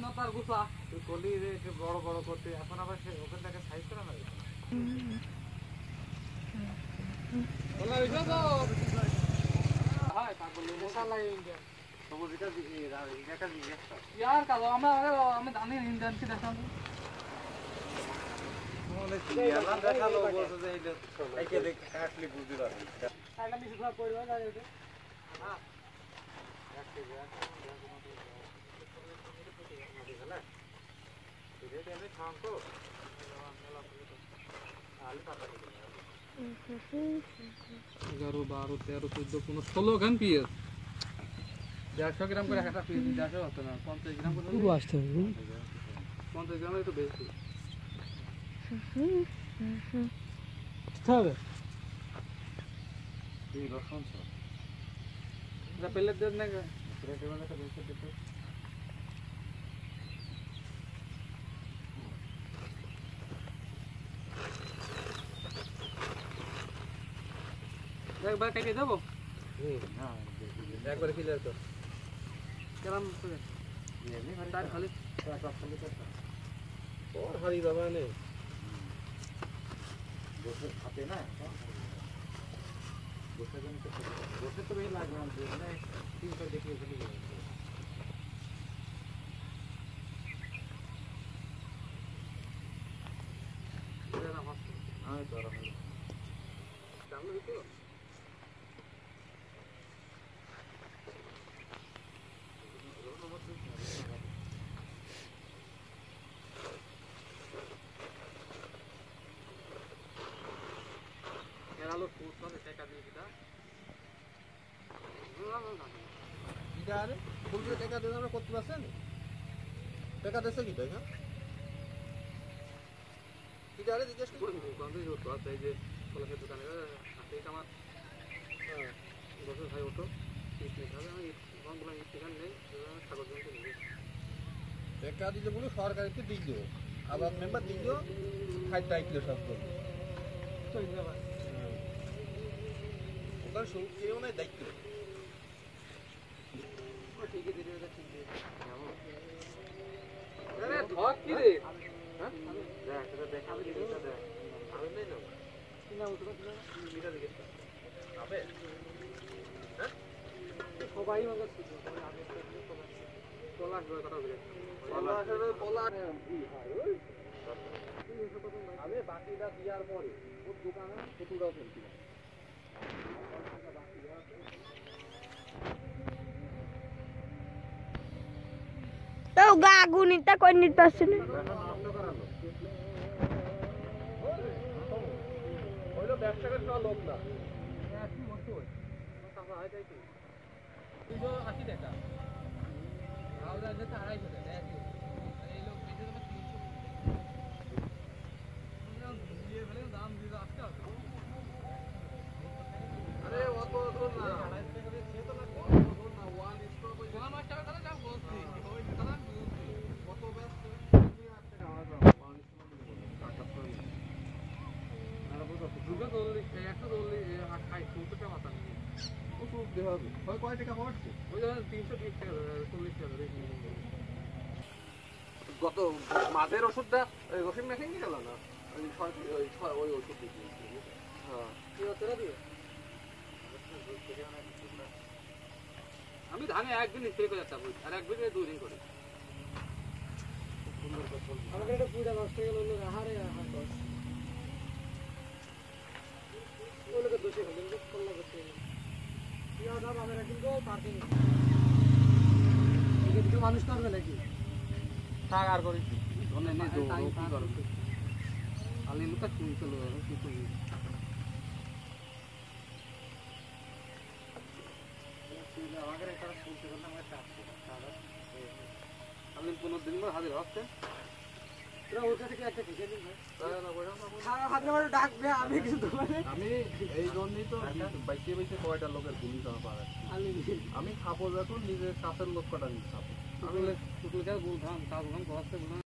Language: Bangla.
নতার গুছা তুই কলি বড় বড় করতে এখন আবার ওখান থেকে সাইজ করা না আমি জানি ইন্ডিয়ানকে দেখান দেখালো বলছে যে এইটা কাটলি বুঝতে পারবি এগারো 12 13 14 15 16 খান পিস 150 গ্রাম করে একটা পিস 150 হতো না 50 গ্রাম করে পুরো আসতে হবে 50 গ্রাম একটু বেশি হবে এই রসুন সব এটা পেলে দেন না রেটে মানে একটা বেশি দিতে একবার কেটে দেবো একবার ক্লিয়ার কর কেরাম তার খালি और हरी दवा ने दोसे खाते ना दोसे तो वही लाग रहा है 300 देखिए चली गई इधर ना मत हां तो रहा है चालू है तो আলো ফুলটা টাকা দিয়ে দিটা এটা আরে ফুলটা টাকা দিয়ে আমরা করতে পারছেন টাকা দেছে কি টাকা এটা আরে জিজ্ঞেস করুন কোনটা যে তো আছে যে ফলের দোকানে আছে আমার হ্যাঁ বসে ভাই ওঠো ঠিক নেই তাহলে আমি কোনগুলো ঠিকানা নেই কাগজ জমতে নেই টাকা দিলে বলে সরকারকে দিয়ে দিও আবার মেম্বার দিয়ে দিও খাই দায়িত্ব সব করবে চল যাবা ওটা শুরু কেউ না দায়িত্ব ও ঠিক আছে দিদিটা ঠিক আছে আরে ধক কি রে হ্যাঁ দেখ এটা দেখা আমি দিদিটা দেখ আমি নাই না কিনা উঠো না মিটা দিকে আবে হ্যাঁ সবাই মানে সবাই আগে সবাই পলাশ বলে কথা বলে পলাশ কি হয় ওই আমি বাকিটা দেওয়ার পরে ওর দোকানে ফটোটাও ফেলছিলাম তো গাগুনিটা কই নিতে পারছ না ওইলো ব্যবসা করে সব লোক না একই মতো টাকা হয় তাই কি 280 টাকা আর যে 250 টাকা একই আর এই লোক বেচে দেবে 300 দিয়ে ফেলে দাম দিয়ে আজকে আরে অত ধর না 250 টাকা দিয়ে সে তো না কত ধর না ওয়ান স্টপ ওই 9 টাকা করে দাম বলছি ওই দাদা কত ব্যস্ত 8 টাকা আমার ওয়ান স্টপ টাকা করে আর বুঝো দুটো দললি একটা দললি খাই 70 টাকা মাথা নিয়ে ও তো দেওয়া হবে কয় কয় টাকা পড়ছে ওই 330 টাকা 40 টাকা রেট গত মাঝের ওষুধটা ওই রসিম মেখে নিয়ে গেল না ওই ওষুধ দিয়ে হ্যাঁ কি হচ্ছে দিয়ে আমি ধানে একদিন স্প্রে করে যাচ্ছি আর একদিন 2 দিন করে আমাকে একটা পুরা নষ্ট হয়ে গেল আহারে আহার কর ওগুলোকে দোষী হলেন যে কল্লা করতে ইয়া দাম আমরা কিন্তু পারতে না এই কিছু মানুষ করবে নাকি টাকা আর করে ধনে নে দো কি করবে আলি লুকা তুই চলো কি করি আমাদের একটা শুনতে গেলাম একটা আমি 15 দিন পর হাজির হচ্ছে তোরা ওর কাছে কি একটা খেয়ে নিন ভাই না বড় না হাতে মারে ডাকবে আমি কিছু দোকানে আমি এই জন্যই তো বাইকে বাইকে কয়টা লোকের গুলি করা পারে আমি খাবো যখন নিজের কাছের লোক কটা নিতে খাবো টুটুল কা বলতাম তা বললাম ঘর থেকে বললাম